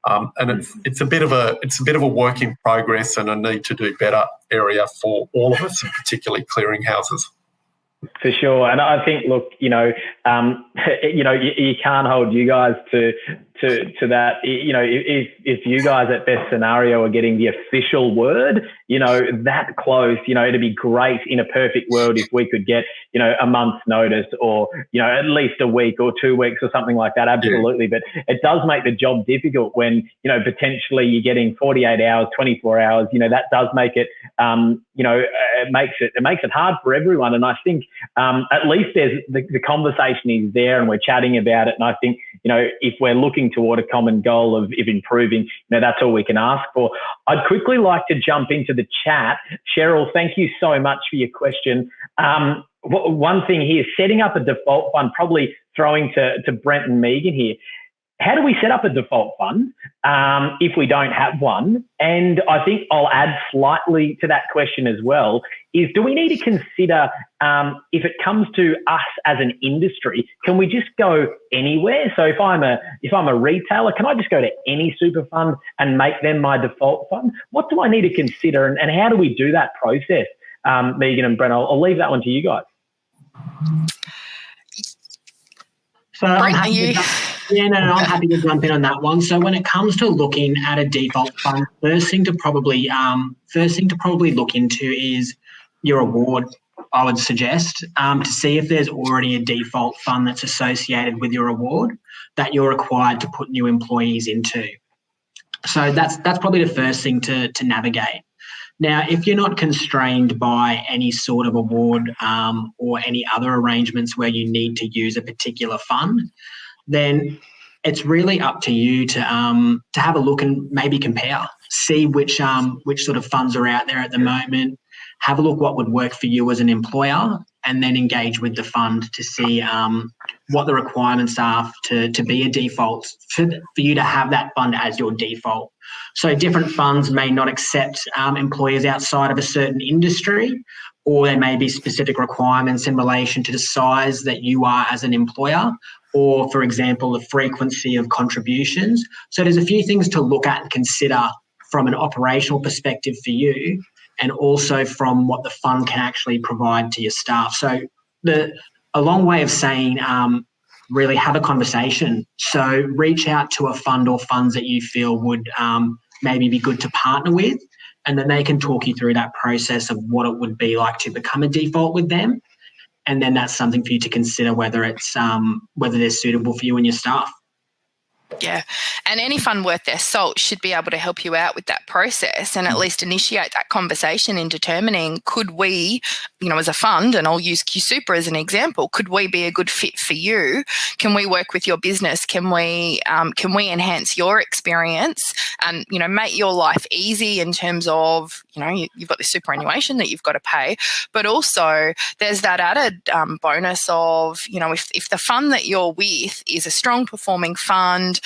and it's a bit of a work in progress and a need to do better area for all of us, and particularly clearinghouses. For sure, and I think, look, you can't hold you guys to that. You know, if you guys at best scenario are getting the official word, you know, that close, you know, it'd be great in a perfect world if we could get, you know, a month's notice, or, you know, at least a week or 2 weeks or something like that. Absolutely. Yeah. But it does make the job difficult when, you know, potentially you're getting 48 hours, 24 hours, you know, that does make it, you know, it makes it hard for everyone. And I think at least there's the conversation is there and we're chatting about it. And I think, you know, if we're looking toward a common goal of improving, you know, that's all we can ask for. I'd quickly like to jump into the chat. Cheryl, thank you so much for your question. One thing here, setting up a default fund, probably throwing to Brent and Megan here. How do we set up a default fund if we don't have one? And I think I'll add slightly to that question as well, is do we need to consider, if it comes to us as an industry, can we just go anywhere? So if I'm a retailer, can I just go to any super fund and make them my default fund? What do I need to consider, and how do we do that process? Megan and Brent, I'll leave that one to you guys. So I'm happy to jump in on that one. So when it comes to looking at a default fund, first thing to probably look into is your award. I would suggest to see if there's already a default fund that's associated with your award that you're required to put new employees into. So that's probably the first thing to navigate. Now, if you're not constrained by any sort of award or any other arrangements where you need to use a particular fund, then it's really up to you to have a look and maybe compare, see which sort of funds are out there at the moment, have a look what would work for you as an employer, and then engage with the fund to see what the requirements are to be a default, for you to have that fund as your default. So different funds may not accept employers outside of a certain industry, or there may be specific requirements in relation to the size that you are as an employer, or, for example, the frequency of contributions. So there's a few things to look at and consider from an operational perspective for you, and also from what the fund can actually provide to your staff. So a long way of saying really have a conversation. So reach out to a fund or funds that you feel would maybe be good to partner with, and then they can talk you through that process of what it would be like to become a default with them. And then that's something for you to consider whether it's whether they're suitable for you and your staff. Yeah, and any fund worth their salt should be able to help you out with that process and at least initiate that conversation in determining, could we, as a fund, and I'll use QSuper as an example, could we be a good fit for you? Can we work with your business? Can we enhance your experience and, make your life easy in terms of, you've got the superannuation that you've got to pay, but also there's that added bonus of, if the fund that you're with is a strong performing fund,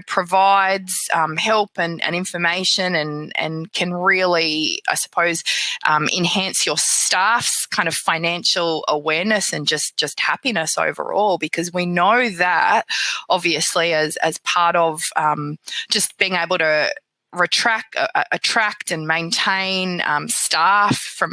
provides help and information and can really, I suppose, enhance your staff's kind of financial awareness and just happiness overall, because we know that obviously as part of just being able to attract and maintain staff from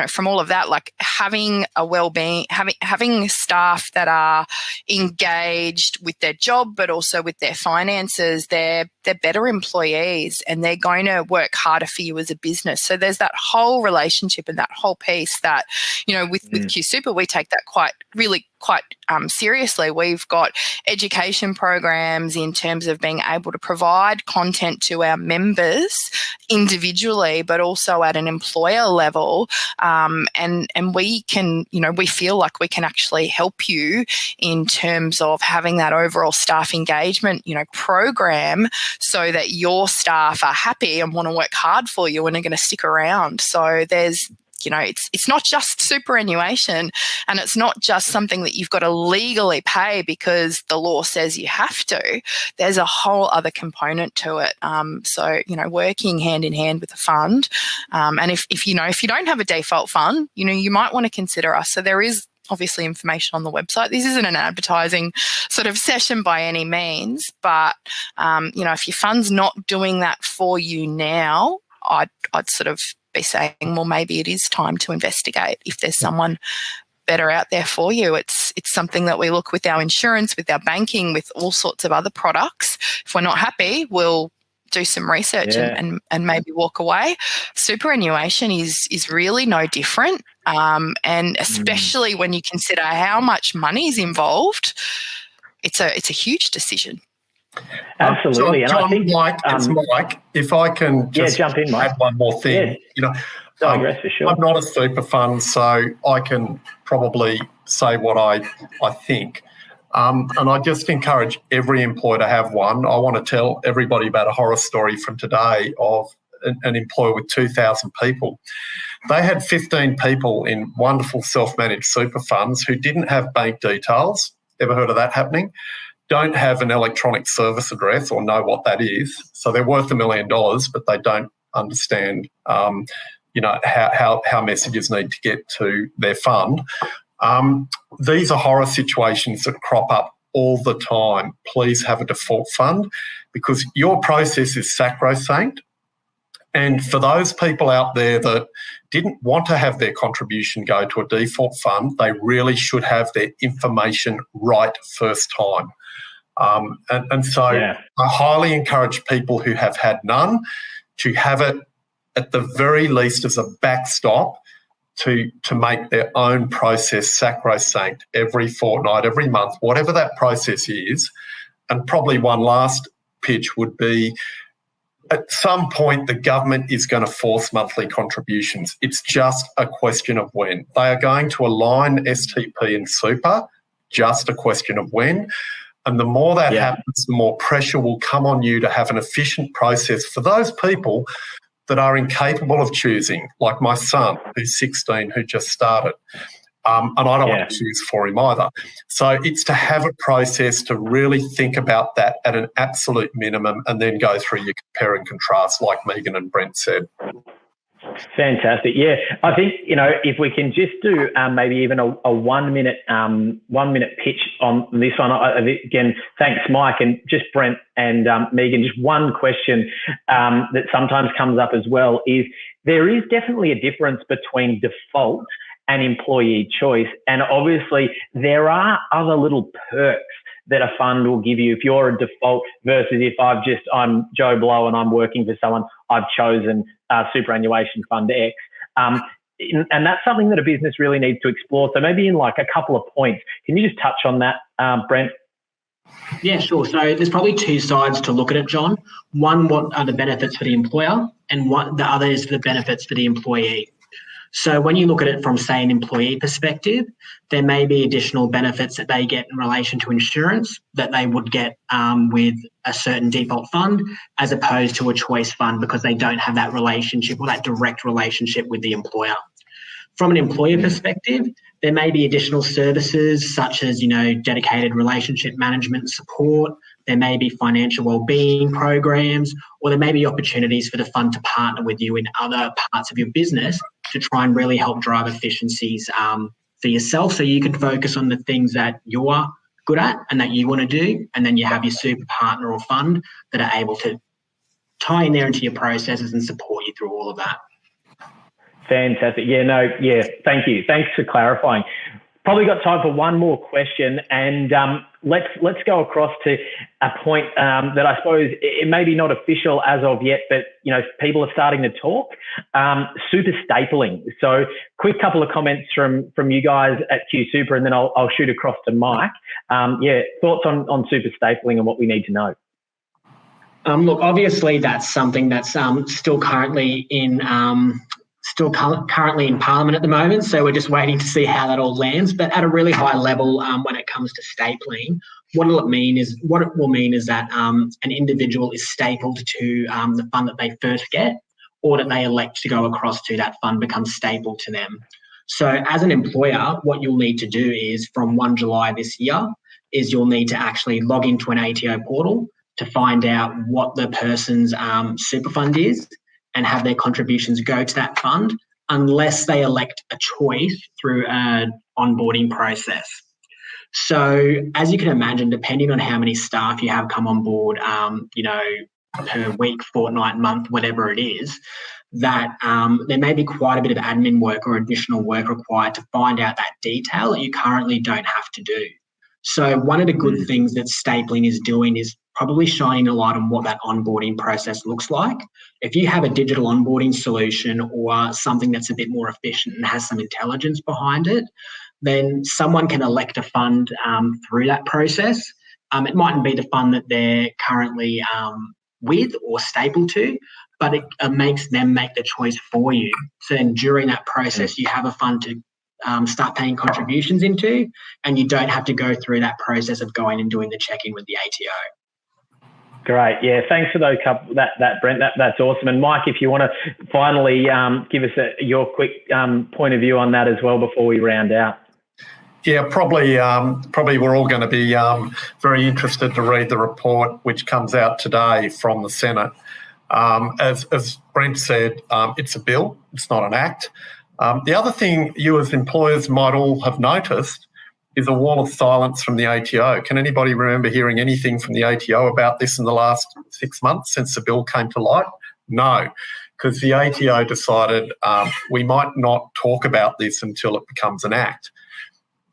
from all of that, like having a wellbeing, having staff that are engaged with their job but also with their finances, they're better employees and they're going to work harder for you as a business. So there's that whole relationship and that whole piece that, with QSuper, we take that quite seriously. We've got education programs in terms of being able to provide content to our members individually, but also at an employer level. And we can, we feel like we can actually help you in terms of having that overall staff engagement, program, so that your staff are happy and want to work hard for you and are going to stick around. So there's, it's not just superannuation, and it's not just something that you've got to legally pay because the law says you have to. There's a whole other component to it. So, working hand in hand with the fund. And if you don't have a default fund, you might want to consider us. So there is obviously information on the website. This isn't an advertising sort of session by any means, but, if your fund's not doing that for you now, I'd sort of be saying, well, maybe it is time to investigate if there's someone better out there for you. It's something that we look with our insurance, with our banking, with all sorts of other products. If we're not happy, we'll do some research and maybe walk away. Superannuation is really no different, and especially when you consider how much money is involved, it's a huge decision. Absolutely. John, and I think, it's Mike, if I can just jump in, Mike. add one more thing. Digress for sure. I'm not a super fund, so I can probably say what I think. And I just encourage every employer to have one. I want to tell everybody about a horror story from today of an employer with 2,000 people. They had 15 people in wonderful self-managed super funds who didn't have bank details. Ever heard of that happening? Don't have an electronic service address or know what that is. So they're worth $1 million, but they don't understand, how messages need to get to their fund. These are horror situations that crop up all the time. Please have a default fund, because your process is sacrosanct. And for those people out there that didn't want to have their contribution go to a default fund, they really should have their information right first time. I highly encourage people who have had none to have it at the very least as a backstop to make their own process sacrosanct every fortnight, every month, whatever that process is. And probably one last pitch would be, At some point, the government is going to force monthly contributions. It's just a question of when. They are going to align STP and super, just a question of when. And the more that happens, the more pressure will come on you to have an efficient process for those people that are incapable of choosing, like my son, who's 16, who just started. And I don't want to choose for him either. So it's to have a process to really think about that at an absolute minimum and then go through your compare and contrast, like Megan and Brent said. Fantastic. Yeah, I think, if we can just do maybe even a 1 minute pitch on this one. Again, thanks, Mike, and just Brent and Megan. Just one question that sometimes comes up as well is there is definitely a difference between default and employee choice. And obviously there are other little perks that a fund will give you if you're a default versus if I'm Joe Blow and I'm working for someone, I've chosen Superannuation Fund X. And that's something that a business really needs to explore. So maybe in like a couple of points, can you just touch on that, Brent? Yeah, sure. So there's probably two sides to look at it, John. One, what are the benefits for the employer, and what the other is the benefits for the employee. So when you look at it from, say, an employee perspective, there may be additional benefits that they get in relation to insurance that they would get with a certain default fund as opposed to a choice fund because they don't have that relationship or that direct relationship with the employer. From an employer perspective, there may be additional services such as, dedicated relationship management support. There may be financial wellbeing programs, or there may be opportunities for the fund to partner with you in other parts of your business to try and really help drive efficiencies for yourself so you can focus on the things that you're good at and that you want to do. And then you have your super partner or fund that are able to tie in there into your processes and support you through all of that. Fantastic. Thank you. Thanks for clarifying. Probably got time for one more question, and let's go across to a point that I suppose it may be not official as of yet, but people are starting to talk. Super stapling. So, quick couple of comments from you guys at QSuper, and then I'll shoot across to Mike. Thoughts on super stapling and what we need to know. Look, obviously that's something that's still currently in Parliament at the moment, so we're just waiting to see how that all lands. But at a really high level, when it comes to stapling, what it will mean is that an individual is stapled to the fund that they first get, or that they elect to go across to that fund becomes stapled to them. So as an employer, what you'll need to do is from 1 July this year is you'll need to actually log into an ATO portal to find out what the person's super fund is, and have their contributions go to that fund unless they elect a choice through an onboarding process. So as you can imagine, depending on how many staff you have come on board, per week, fortnight, month, whatever it is, that there may be quite a bit of admin work or additional work required to find out that detail that you currently don't have to do. So one of the good things that stapling is doing is probably shining a light on what that onboarding process looks like. If you have a digital onboarding solution or something that's a bit more efficient and has some intelligence behind it, then someone can elect a fund through that process. It mightn't be the fund that they're currently with or stapled to, but it makes them make the choice for you. So then during that process, you have a fund to start paying contributions into, and you don't have to go through that process of going and doing the check-in with the ATO. Great. Yeah, thanks for those that Brent. That's awesome. And Mike, if you want to finally give us your quick point of view on that as well before we round out. Yeah, probably we're all going to be very interested to read the report which comes out today from the Senate. As Brent said, it's a bill, it's not an act. The other thing you as employers might all have noticed is a wall of silence from the ATO. Can anybody remember hearing anything from the ATO about this in the last 6 months since the bill came to light? No, because the ATO decided we might not talk about this until it becomes an act.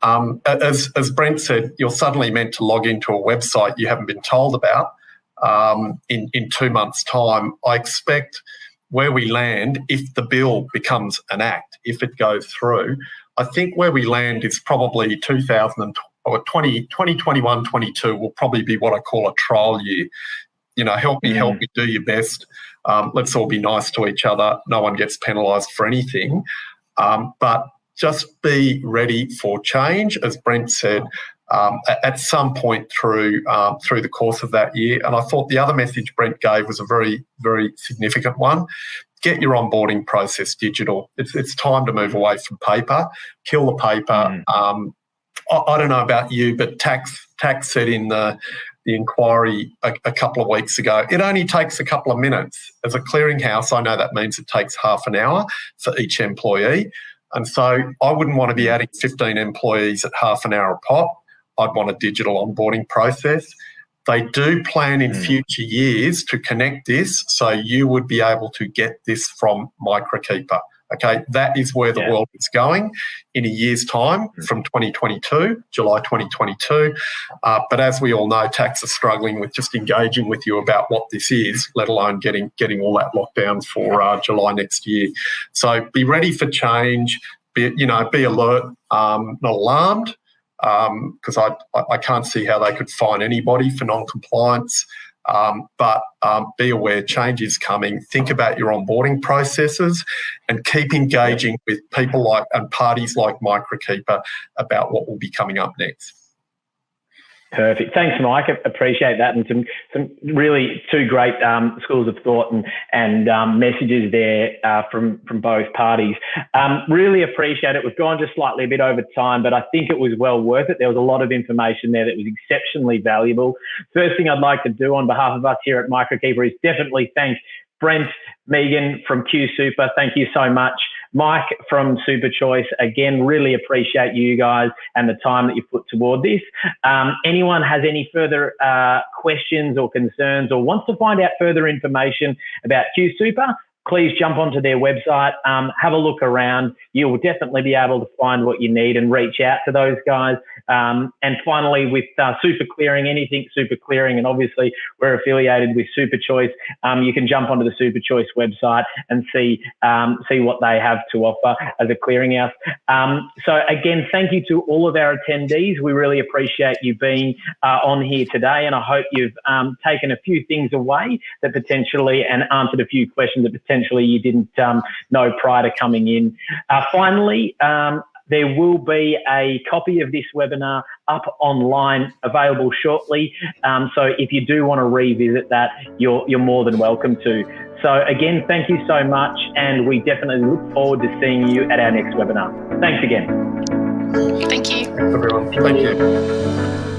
As Brent said, you're suddenly meant to log into a website you haven't been told about in 2 months' time. I expect where we land, if the bill becomes an act, if it goes through, I think where we land is probably 2021-22 will probably be what I call a trial year. help me, do your best. Let's all be nice to each other. No one gets penalised for anything. But just be ready for change, as Brent said, at some point through the course of that year. And I thought the other message Brent gave was a very, very significant one. Get your onboarding process digital. It's time to move away from paper. Kill the paper. I don't know about you, but tax said in the inquiry a couple of weeks ago, it only takes a couple of minutes. As a clearinghouse, I know that means it takes half an hour for each employee. And so I wouldn't want to be adding 15 employees at half an hour a pop. I'd want a digital onboarding process. They do plan in future years to connect this, so you would be able to get this from Microkeeper. Okay, that is where the world is going in a year's time from 2022, July 2022. But as we all know, tax are struggling with just engaging with you about what this is, let alone getting all that locked down for July next year. So be ready for change. Be alert, not alarmed, because I can't see how they could fine anybody for non-compliance. But be aware change is coming. Think about your onboarding processes and keep engaging with people and parties like Microkeeper about what will be coming up next. Perfect. Thanks, Mike. I appreciate that, and some really two great schools of thought and messages there from both parties. Really appreciate it. We've gone just slightly a bit over time, but I think it was well worth it. There was a lot of information there that was exceptionally valuable. First thing I'd like to do on behalf of us here at Microkeeper is definitely thank Brent, Megan from QSuper. Thank you so much. Mike from SuperChoice, again, really appreciate you guys and the time that you put toward this. Anyone has any further questions or concerns or wants to find out further information about QSuper, please jump onto their website, have a look around. You will definitely be able to find what you need and reach out to those guys. And finally, with Super Clearing, anything Super Clearing, and obviously we're affiliated with SuperChoice, you can jump onto the SuperChoice website and see what they have to offer as a clearinghouse. So again, thank you to all of our attendees. We really appreciate you being on here today, and I hope you've taken a few things away that potentially and answered a few questions that potentially you didn't know prior to coming in. Finally, there will be a copy of this webinar up online available shortly. So if you do want to revisit that, you're more than welcome to. So again, thank you so much, and we definitely look forward to seeing you at our next webinar. Thanks again. Thank you. Thanks, everyone. Thank you.